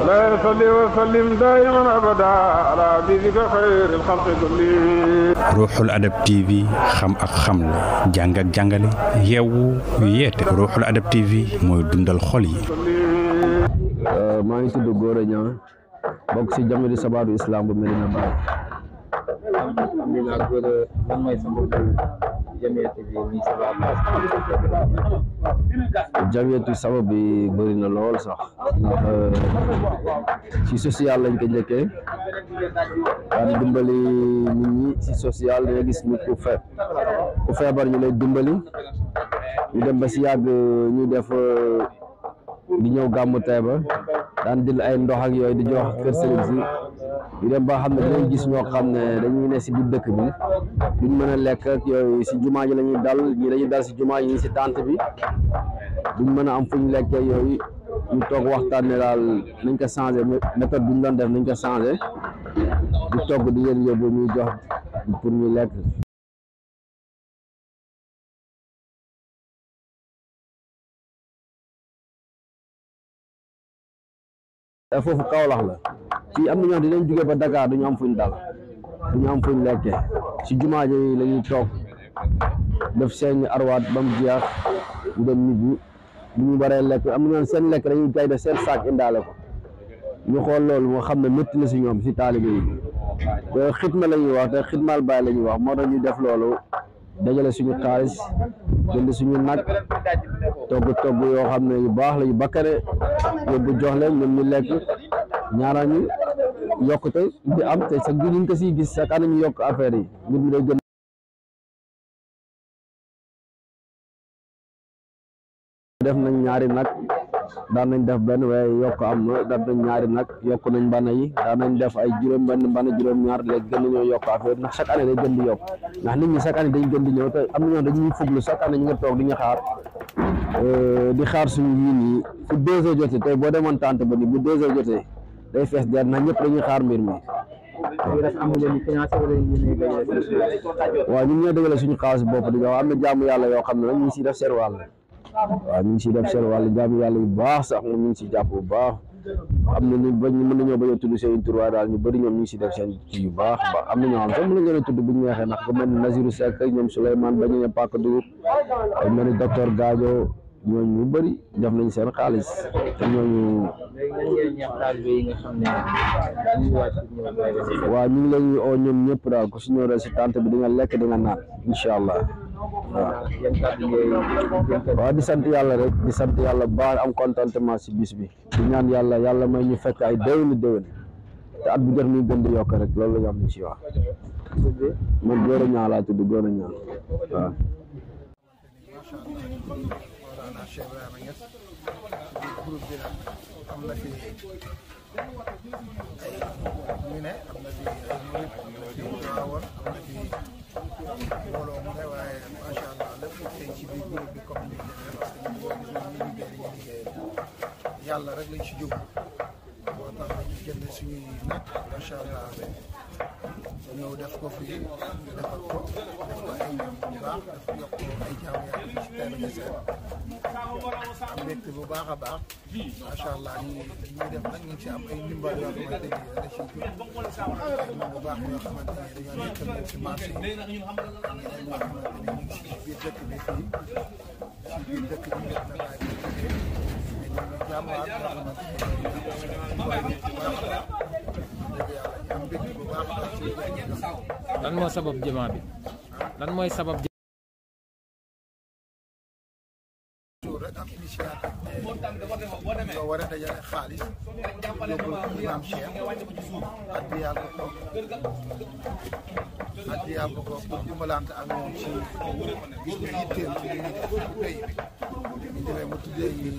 لا يصلي وسلم دائما أبدا على حبيبك خير الخلق كلهم. Ruuxul Adab TV xam ak xamle jàng ak jàngale yeewu yeete Ruuxul Adab TV mooy dundal xol yi. maa ngi tudd Gora Niang bokk ci Jamiyatu Sabaatu Islam bu Medina Baye. alhamdulilah Gora lan mooy sa mbokku Jamiyatu bi muy Sabaatu. Jamiyatu sabab bi bëri na lool sax ndax ci social lañ ko njëkkee daan dimbali nit ñi ci social da nga gis nit ku feebar ñu lay dimbali ñu dem ba ci yàgg ñu def di ñëw gàmmu Taïba daan jël ay ndox ak yooyu di jox kër sëriñ si ñu dem ba xam ne dinañ gis ñoo xam ne dañuy ne si biir dëkk bi duñ mën a lekk ak yooyu si jumaa ji la ñuy dal ñi dañuy dal si jumaa ji ñi si tànt bi duñ mën a am fuñ lekkee yooyu ñu toog waxtaan ne daal nañ ko changé méthode bi ñu doon def nañ ko changé di togg di leen yóbbu ñuy jox pour ñu lekk. foofu Kaolack la fii am na ñoo xam dinañ jógee ba Dakar duñu am fuñ dal duñu am fuñ lekkee si jumaa ji la ñuy toog def seen arwaat ba mu jeex ñu dem ñibbi bu ñu baree lekk am na ñoo seen lekk dañuy gay def seen saak indaale ko ñu xool loolu moo xam ne métti na si ñoom si taalibe yi te xitma la ñuy wax te xitmaal baay la ñuy wax moo tax ñu def loolu dajale suñu xaalis jënd suñu nag togg yoo xam ne yu baax la yu bakkare yóbbu jox leen ñoom ñu lekk ñaaraan ñu yokkute di am te sa gi ñu ko siy gis chaque année ñu yokk affaire yi mbir mi day gën def nañ ñaari nag daan nañ def benn waaye yokk am na def nañ ñaari nag yokk nañ mbana yi daan nañ def ay juróom benn mbana juróom-ñaar léegi gën nañoo yokk affaire ndax chaque année day gën di yokk ndax nit ñi chaque année dañ gën di ñëw te am na ñoo dañuy fuglu chaque année ñu nga toog di ñu xaar di xaar suñu yiin yi fu 2 heures jotee tey boo demoon tànt ba ni bu 2 heures jotee day fees der ndax ñëpp dañuy xaar mbir mi waaw ñun ñoo dëgale suñu xaalis bopp di nga am na jaamu yàlla yoo xam ne nag ñu ngi siy def seen wàll waaw ñu ngi siy def seen wàll jaamu yàlla yu baax sax moom ñu ngi siy jàpp bu baax am na ñu bañ mën nañoo bañ a tudd seen tur waaye daal ñu bëri ñoom ñu ngi siy def seen kii yu baax am na ñoo xam sax mën nañu leen a tudd bu ñu neexee ndax ku mel ni Nazirou Seck ñoom Souleymane bañ a pàkk dugub ay mel ni docteur Gadio ñooñu ñu bëri def nañ seen xaalis te ñooñu waaw ñu ngi leen di oo ñoom ñëpp daal ku si ñëw rek si tànt bi di nga lekk di nga naan incha allah waaw di sant yàlla rek di sant yàlla baax am contentement si bis bi di ñaan yàlla may ñu fekk ay déwéni déwén te at bu jot muy gën di yokk rek loolu la ñu am ni si wax man Gora Niang laa tudd Gora Niang waaw Cheikh Ibrahima Niass groupe bi nag am na fi ay ñu ne am na fi ay murid am na fi waawoon am na fi mbooloo mu ne waaye macha allah lépp tey ci biir groupe bi comme ni demee parce que ñun boo gisoon ñu liggéey yàlla rek lañ ci jóg moo tax ñu jënd suñuy nag macha allah ñëw def ko fii defal ko def ko ay ñam bu baax def yokk ay jaamu yàlla ci teel a seen am mbégte bu baax a baax macha allah ñuy def nag ñu ngi ci am ay ndimbal yoo xamante ni da ciy jóg ay bu baax yoo xamante ni dañoo nekk ñoom ci marché yi ñeneen ñoo xamante ni ñu ngi ci biir dëkk bi fii ci biir dëkk bi def na laaj bi jógee mais ñoom jàmbaar yoo xamante ni lan moo sabab jamaa bi lan mooy sabab rek am initiative ñoo war a dajale xaalis yóbbul ko Imam Cheikh addiyaal ko pour dimbalante ak moom ci gis nga yitteel ci li ñuy def ci pays bi ñu demee mu tuddee yi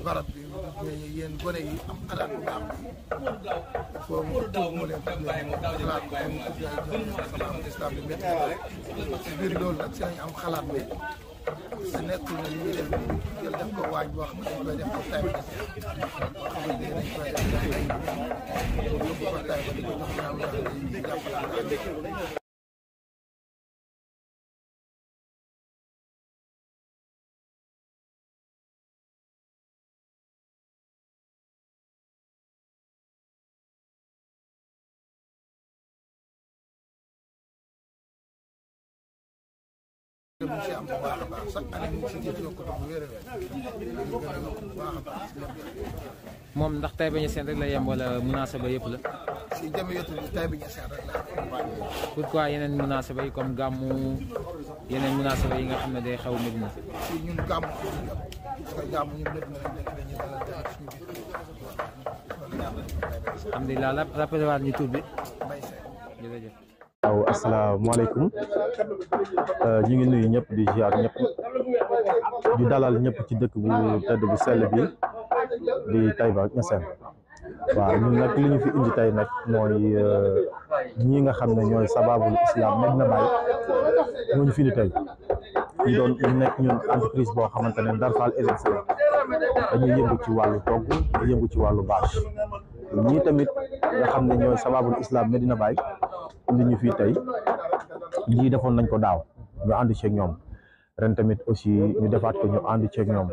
barab bi mu tuddee yéen gone yi am alal bu baax bi foo mu tudd mu leen tuddee mu xalaat ko mu tuddee ay jox salaam islam bi métti ci biir loolu nag si lañ am xalaat ne su nekkul ne li ñuy def nii jël def ko waañ boo xam ne dañ koy def ko tay ba boo xamante ne dañ koy def yóbbu ko tay ba di ko jox ñaaw yi jàppalante mu ci am bu baax a baax chaque année mu ci jëf yokkute bu wér a wér bu baax a baax moom ndax Taïba Niassène rek la yem wala munaasaba yëpp la. si jamiyatu bi Taïba Niassène rek la pourquoi yeneen munaasaba yi comme gàmmu yeneen munaasaba yi nga xam ne day xew Medina. si ñun gàmmu parce que gàmmu ñun lépp nañ nekk dañuy dalal tamit suñu biir alhamdulilah rappelé waat ñu tur bi. Mbaye Sène jërëjëf. waaw asalaamaaleykum ñu ngi nuyu ñëpp di ziar ñëpp di dalal ñëpp ci dëkk bu tedd bu sell bi di Taïba Niassène waaw ñun nag li ñu fi indi tey nag mooy ñi nga xam ne ñooy sababul islam Medina Baye ñoo ñu fi indi tey ñu nekk ñun entreprise boo xamante ne Ndar Fall Events dañuy yëngu ci wàllu togg di yëngu ci wàllu bâche ñii tamit nga xam ne ñooy sababul islam Medina Baye indi ñu fii tey lii defoon nañ ko daaw ñu ànd ceeg ñoom ren tamit aussi ñu defaat ko ñu ànd ceeg ñoom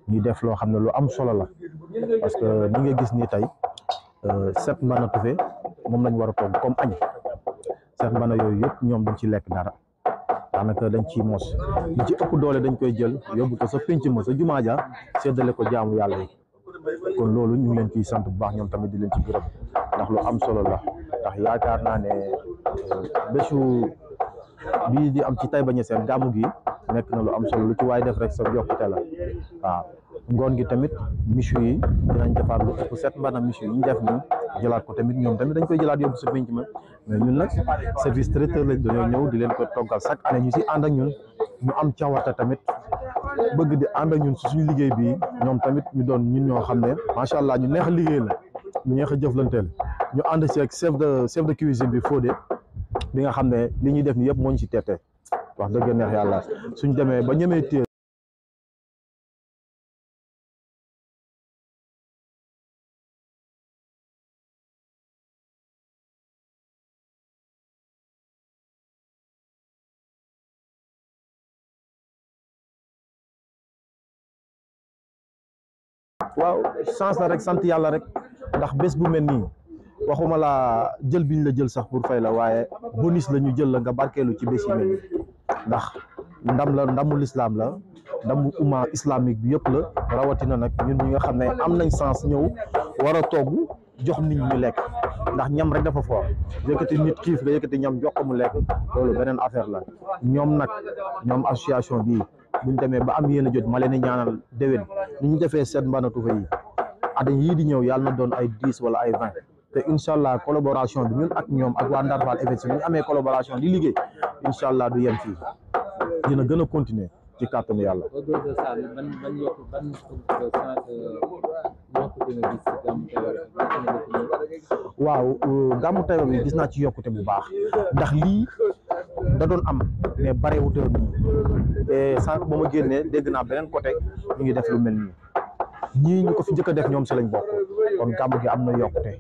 ñu def loo xam ne lu am solo la parce que ni nga gis ni tey 7 mbana tufe moom lañ war a togg comme añ 7 mbana yooyu yëpp ñoom dañ ci lekk dara daanaka dañ ciy mos li ci ëpp doole dañ koy jël yóbbu ko sa pénc ma sa jumaa ja séddale ko jaamu yàlla yi kon loolu ñu ngi leen ciy sant bu baax ñoom tamit di leen ci gërëm ndax lu am solo la ndax yaakaar naa ne bésu bii di am ci Taïba Niassène gàmmu gi nekk na lu am solo lu ci waay def rek sa yokkute la waaw ngoon gi tamit michu yi dinañ defaat lu ëpp 7 mbana michu yi ñu def nii jëlaat ko tamit ñoom tamit dañ koy jëlaat yóbbu sa pénc ma mais ñun nag service traiteur lañ dañoo ñëw di leen ko toggal chaque année ñu si ànd ak ñun ñu am cawarte tamit bëgg di ànd ak ñun si suñu liggéey bi ñoom tamit ñu doon ñun ñoo xam ne macha allah ñu neex a liggéey la ñu neex a jëflanteel ñu ànd si ak chef de cuisine bi Fodé bi nga xam ne li ñuy def ni yëpp moo ñu si teete wax dëgg neex yàlla suñ demee ba ñemee téye waaw chance la rek sant yàlla rek ndax bés bu mel nii waxuma la jël biñ la jël sax pour fay la waaye bonus la ñu jël la nga barkeelu ci bés yi mel nii ndax ndam la ndamu lislaam la ndamu umma islamique bi yëpp la rawatina nag ñun ñi nga xam ne am nañ chance ñëw war a togg jox nit ñi ñu lekk ndax ñam rek dafa fort yëkkati nit xiif nga yëkkati ñam jox ko mu lekk loolu beneen affaire la ñoom nag ñoom association bii buñ demee ba am yéen a jot ma leen di ñaanal déwén ni ñu defee 7 mbana tufe yi at yii di ñëw yàlla na doon ay 10 wala ay 20 te incha allah collaboration bi ñun ak ñoom ak waa Ndar Fall Events ñu amee collaboration di liggéey incha allah du yem fii dina gën a continuer ci kàttanu yàlla. waaw gàmmu Taïba bi gis naa ci yokkute bu baax ndax lii da doon am mais barewutoon nii te sànq ba ma génnee dégg naa beneen côté ñu ngi def lu mel nii ñii ñu ko fi njëkk a def ñoom si lañ bokk kon gàmmu gi am na yokkute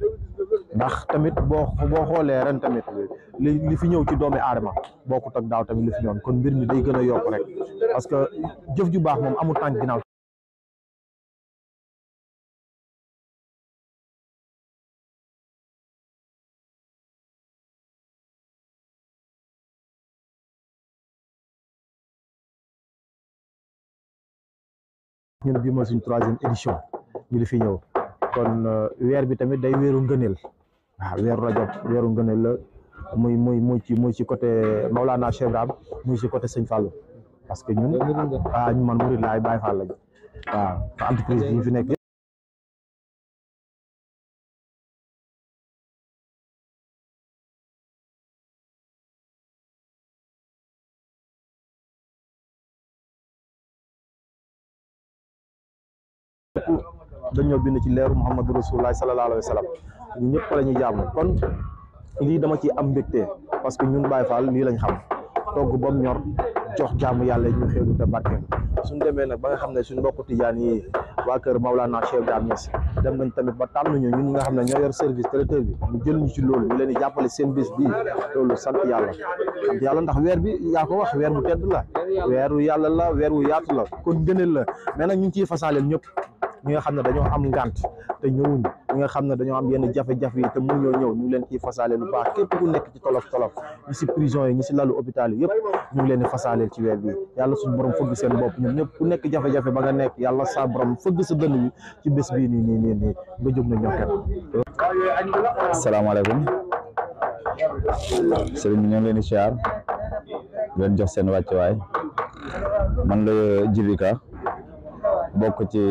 ndax tamit boo xoolee ren tamit li fi ñëw ci doomi aadama bokkut ak daaw tamit li fi ñëwoon kon mbir mi day gën a yokk rek parce que jëf ju baax moom amul tànk ginnaaw. ñun bii mooy suñ 3e édition ñu li fi ñëw kon weer bi tamit day weeru ngëneel waaw weeru rajab weeru ngëneel la muy ci côté Maulana Cheikh Ibrahim muy ci côté Sëñ Fallou parce que ñun ñu man murid laay Baay Fall lañ waaw entreprise bi ñu fi nekk dañoo bind ci leeru Muhammadu Rasulullah sallallahu alayhi wa sallam ñu ñëpp la ñuy jaamu kon lii dama ci am mbégte parce que ñun Baye Fall lii lañ xam togg ba mu ñor jox jaamu yàlla ñu xéeru te barkeel suñ demee nag ba nga xam ne suñ mbokku tijaan yi waa kër Maulana Cheikh Ibrahim Niass dem nañ tamit ba tànn ñu ñun ñi nga xam ne ñoo yor service traiteur bi ñu jël ñu ci loolu ñu leen di jàppale seen bés bii loolu sant yàlla ndax weer bi yaa ko wax weer bu tedd la weeru yàlla la weer wu yaatu la kon ngëneel la mais nag ñu ngi ciy fasaaleel ñëpp ñi nga xam ne dañoo am ngànt te ñëwuñ ñi nga xam ne dañoo am yenn jafe-jafe yi te mun ñoo ñëw ñu ngi leen ciy fasaale lu baax képp ku nekk ci tolof ñi si prison yi ñi si lalu hôpital yi yëpp ñu ngi leen di fasaaleel ci weer bi yàlla suñu borom fëgg seen bopp ñoom ñëpp ku nekk jafe-jafe ba nga nekk yàlla sa borom fëgg sa dënn bi ci bés bii nii nga jóg na ñoo kenn. asalaamaaleykum sëriñ bi ñoo ngi leen di siyaar leen jox seen wàccuwaay man la Djibika bokk ci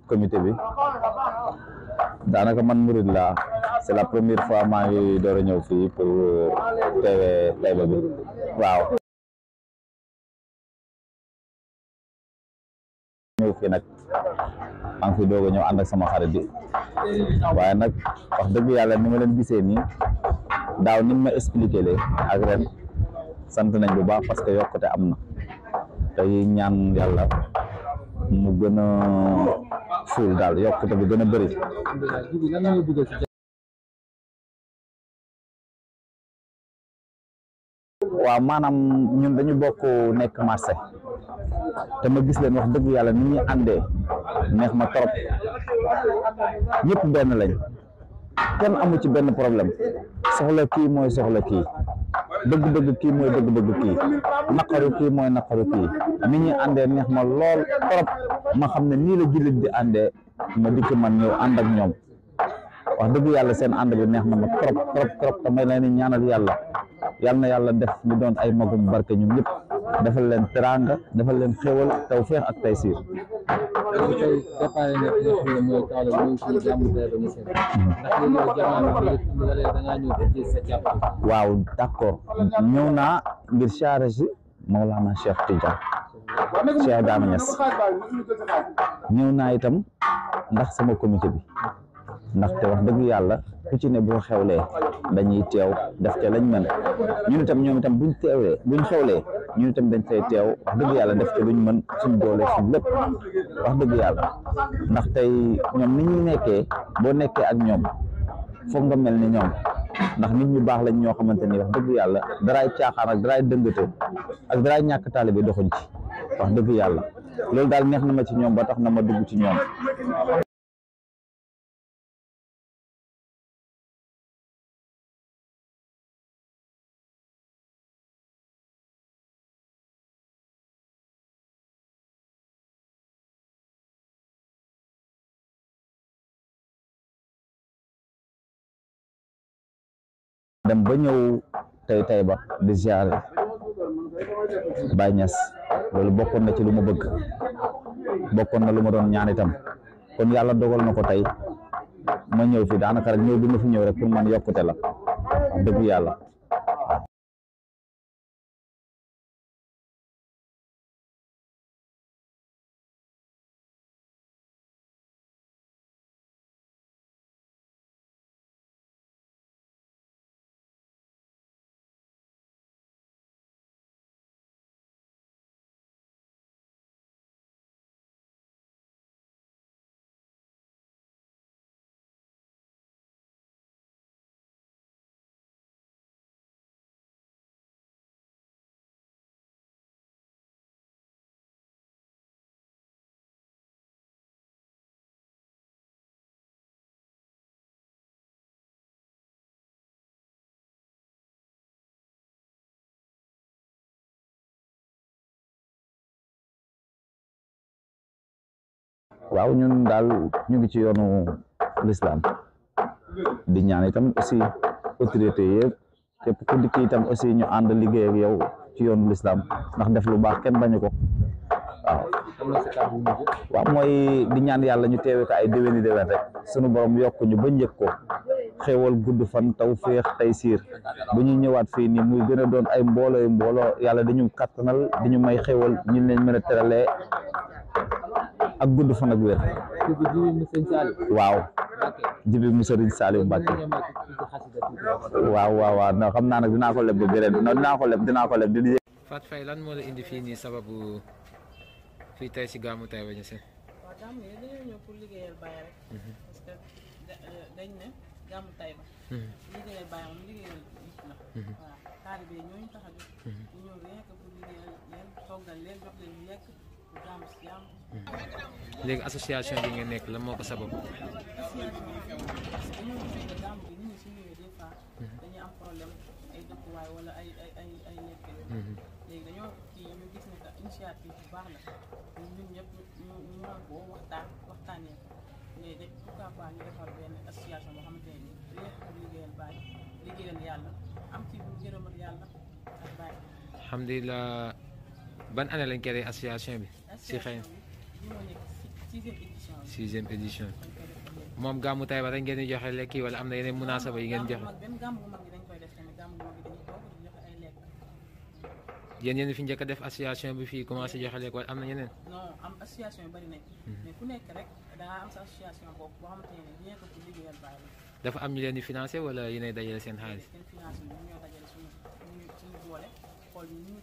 comité bi daanaka man murid laa c'est la première fois maa ngi door a ñëw fii pour teewee Taïba bi waaw ñëw fii nag maa ngi fi doog a ñëw ànd ak sama xarit bi waaye nag wax dëgg yàlla ni ma leen gisee nii daaw ni ma expliqué lee ak ren sant nañ bu baax parce que yokkute am na tey ñaan yàlla mu gën a fuul daal yokkute bi gën a bëri. waaw maanaam ñun dañu bokk nekk marché te ma gis leen wax dëgg yàlla ni ñuy àndee neex ma trop ñëpp benn lañ kenn amu ci benn problème soxla kii mooy soxla kii bëgg-bëgg kii mooy bëgg-bëgg kii naqaru kii mooy naqaru kii ni ñuy àndee neex ma lool trop ma xam ne nii la jullit di àndee ma dikk man ñëw ànd ak ñoom wax dëgg yàlla seen ànd bi neex na ma trop trop trop te may leen ñaanal yàlla yal na yàlla def ñu doon ay magum barke ñun ñëpp defal leen teraanga defal leen xéwal tawfeex ak taysiir. waaw d'accord ñëw naa ngir siyaare si Mawlana Cheikh Tidiane Cheikh Ibrahima Niass ñëw naa itam ndax sama comité bi ndaxte wax dëgg yàlla ku ci ne boo xewlee dañuy teew def ca lañ mën ñun itam ñoom itam buñ xewlee ñun itam dañ fay teew wax dëgg yàlla def ca luñ mën suñ doole suñ lépp wax dëgg yàlla ndax tey ñoom ni ñuy nekkee boo nekkee ak ñoom foog nga mel ni ñoom ndax nit ñu baax lañ ñoo xamante ni wax dëgg yàlla daraay caaxaan ak daraay dëngate ak daraay ñàkk taalibe doxuñ ci wax dëgg yàlla loolu daal neex na ma ci ñoom ba tax na ma dugg ci ñoom. dem ba ñëw tey Taïba di ziare Baye Niass loolu bokkoon na ci lu ma bëgg bokkoon na lu ma doon ñaan itam kon yàlla dogal na ko tey ma ñëw fi daanaka rek ñëw bi ma fi ñëw rek pour man yokkute la wax dëgg yàlla. waaw ñun daal ñu ngi ci yoonu l'islam di ñaan itam aussi autorité yëpp képp ku dikk itam aussi ñu ànd liggéey ak yow ci yoonu l'islam ndax def lu baax kenn bañu ko waaw mooy di ñaan yàlla ñu teewe ko ay déwéni déwén rek sunu borom yokk ñu ba njëkk ko xéewal gudd fan tawféex taysiir bu ñuy ñëwaat fii nii muy gën a doon ay mbooloo yàlla dañu kattanal dañu may xéewal ñu leen mën a teralee ak gudd fan ak wér. waaw jibi mu Sëriñ Saliou Mbacke waaw non xam naa nag dinaa ko leb ba beneen non dinaa ko leb di Fatou Faye lan moo la indi fii nii sababu fii tey si gàmmu Taïba Niassène. waaw gàmmu yi dañoo ñëw pour liggéeyal Baye rek. parce que dañ ne gàmmu Taïba. liggéeyal Baye moom liggéeyal nit la. waaw taalibe ñooñu tax a jóg. ñu ñëw rien que pour liggéeyal leen toggal leen jox leen ñu lekk gàmmu si jàmm. léegi association bi ngeen nekk lan moo ko sabab. association bi parce que dañoo gis ne gàmmu gi nit ñi su ñëwee des fois dañuy am problème ay dëkkuwaay wala ay lekk léegi dañoo kii ñu gis ne que initiative bu baax la ñun ñëpp ñu mën koo waxtaanee mais de pourquoi pas ñu defar benn association boo xamante ne nii lépp pour liggéeyal Baay liggéeyal yàlla am ci ngërëmal yàlla ak Baay. alhamdulilah ban année lañ créé association bi. si xëy na bi moo nekk sixième édition bi. sixième édition moom gàmmu Taïba rek ngeen di joxe lekk yi wala am na yeneen munaasaba yi ngeen joxe. benn gàmmu bu mag bi dañ koy def tamit gàmmu bu mag bi dañuy toog di joxe ay lekk. yéen fi njëkk a def association bi fii commencé joxe lekk wala am na ñeneen. non am association yu bari nañ. mais ku nekk rek dangaa am sa association boobu boo xamante ne bien que pour liggéeyal Baay la. dafa am ñu leen di financé wala yéenay dajale seen xaalis. seen financé ñu ñoo dajale suñu boole xool ñu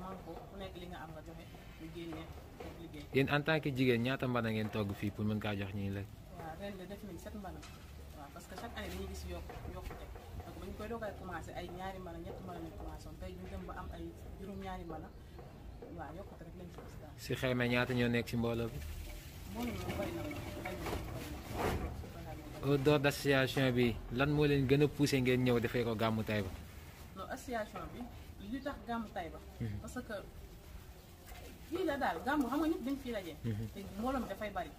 man ko ku nekk li nga am nga joxe ñu génnee pour liggéey. yéen en tant que jigéen ñaata mbana ngeen togg fii pour mën kaa jox ñi lekk. waaw ren de def nañ 7 mbana waaw parce que chaque année dañuy gis yokkute donc ba ñu koy doogay commencé ay ñaari mbana ñetti mbana lañ commencé woon tey ñu dem ba am ay juróom-ñaari mbana waaw yokkute rek lañ ci gis daal. si xayma ñaata ñoo nekk si mbooloo bi. mbooloo moom bari na au dehors d' association bi lan moo leen gën a poussé ngeen ñëw defee ko gàmmu Taïba. non association bi li tax gàmmu Taïba. parce que fii la daal gàmmu xam nga ñëpp dañ fii daje. te mbooloo mi dafay bari.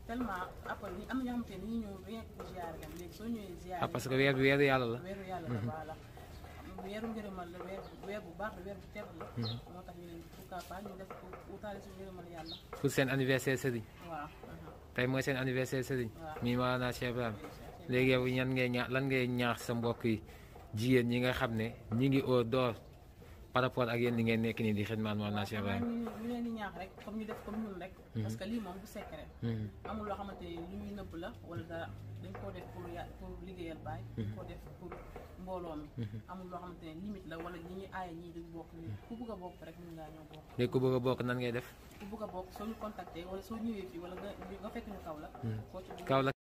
tellement après am na ñoo xamante ne ñu ñëw rien que pour ziar dem léegi soo ñëwee ziar. parce que weer bi weeru yàlla la. weeru yàlla la voilà weeru ngërëmal la weer bu baax la weer bu tedd la. moo tax ñu leen pourquoi pas ñu def ko wutaale suñu ngërëmal yàlla. pour seen anniversaire sëriñ. waaw. tey mooy seen anniversaire sëriñ. waaw mi maanaam Cheikh Ibrahima léegi yow lan ngay ñaax sa mbokk yi jigéen ñi nga xam ne ñi ngi au dehors par rapport ak yéen li ngeen nekk nii di xidmaal maanaam Cheikh Ibrahima. ñu leen di ñaax rek comme ñu def comme ñun rek. parce que lii moom du secret. amul loo xamante ni lu ñuy nëbb la wala dara dañ koo def pour liggéeyal Baay. dañ koo def pour mbooloo mi. amul loo xamante ne limite la wala ñi ñuy aaye ñii duñ bokk nii ku bëgg a bokk rek mën ngaa ñëw bokk. léegi ku bëgg a bokk nan ngay def. ku bëgg a bokk soo ñu contacté wala soo ñëwee fii wala nga fekk ñu Kaolack. Kaolack.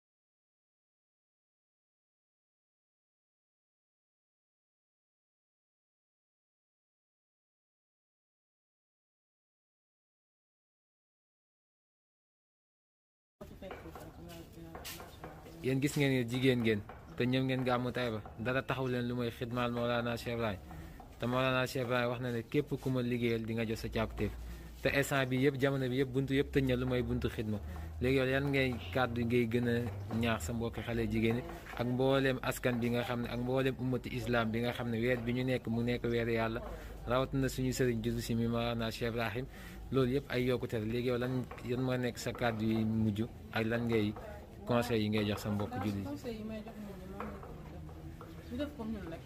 yéen gis ngeen ne jigéen ngeen te ñëw ngeen gàmmu Taïba dara taxaw leen lu mooy xidmaal Mawlana Cheikh Ibrahima te Mawlana Cheikh Ibrahima wax na ne képp ku ma liggéeyal di nga jot sa càkkutéef te instant bi yëpp jamono bi yëpp buntu yëpp tëj na lu mooy buntu xidma léegi yow yan ngay kàddu ngay gën a ñaax sa mbokki xale jigéen ñi ak mbooleem askan bi nga xam ne ak mbooleem ummati islam bi nga xam ne weer bi ñu nekk mu nekk weer yàlla rawatina suñu sëriñ juddu si mi Mawlana Cheikh Ibrahima loolu yëpp ay yokkute la léegi yow yan moo nekk sa kàddu yi mujj ak lan ngay conseil yi ngay jox sa mbokk julli. conseil yi may jox nit ñi moom ñu def comme ñun rek.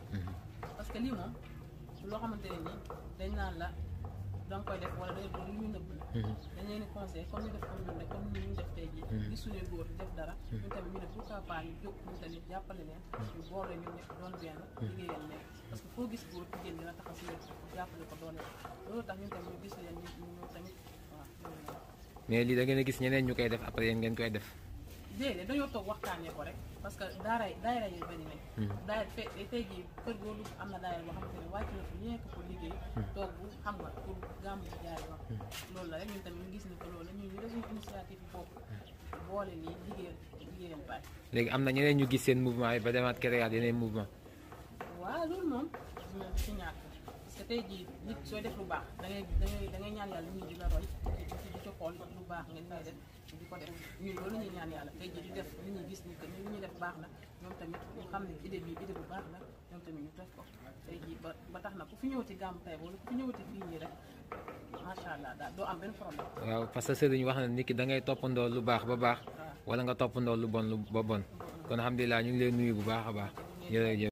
parce que lii moom loo xamante ne nii dañ naan la danga koy def wala lu ñu nëbb la. dañ leen di conseil comme ñu def comme ñun rek comme ni ñu def tey jii. gis suñuy góor def dara. ñun tamit ñu def pourquoi pas ñu jóg ñun tamit jàppale leen. ñu boole ñun ñëpp doon benn liggéeyal leen parce que foo gis góor jigéen dina taxaw si wet jàppale ko doole loolu tax ñun tamit ñu gis leen ñu ñëw tamit waaw. mais lii da ngeen a gis ñeneen ñu koy def après yéen ngeen koy def. déedéet dañoo toog waxtaanee ko rek parce que daayira yi bëri nañ. daayira tey jii kër goo dugg am na daayira boo xamante ne wàcc na fi rien que pour liggéey. toog bu xam nga pour gàmmu ci jaay wax. loolu la rek ñun tamit ñu gis ni ko loolu la ñun ñu def suñu initiative bopp boole nii liggéeyal Baay. léegi am na ñeneen ñu gis seen mouvement yi ba demaat créer yeneen mouvement. waaw loolu moom du ci ñàkk parce que tey jii nit sooy def lu baax da ngay ñaan yàlla nit ñi di la roy di ci xool lu baax nga ngay def di ko def ñun loolu ñuy ñaan yàlla tey jii di def nit ñi gis ni que li ñuy def baax na ñoom tamit ñu xam ne idée bi idée bu baax la ñoom tamit ñu def ko tey jii ba tax na ku fi ñëwati gàmmu Taïba wala ku fi ñëwati fii nii rek macha allah daal doo am benn problème. waaw parce que sëriñ wax na nit ki da ngay toppandoo lu baax ba baax. wala nga toppandoo lu bon ba bon kon alhamdulilah ñu ngi lay nuyu bu baax a baax jërëjëf.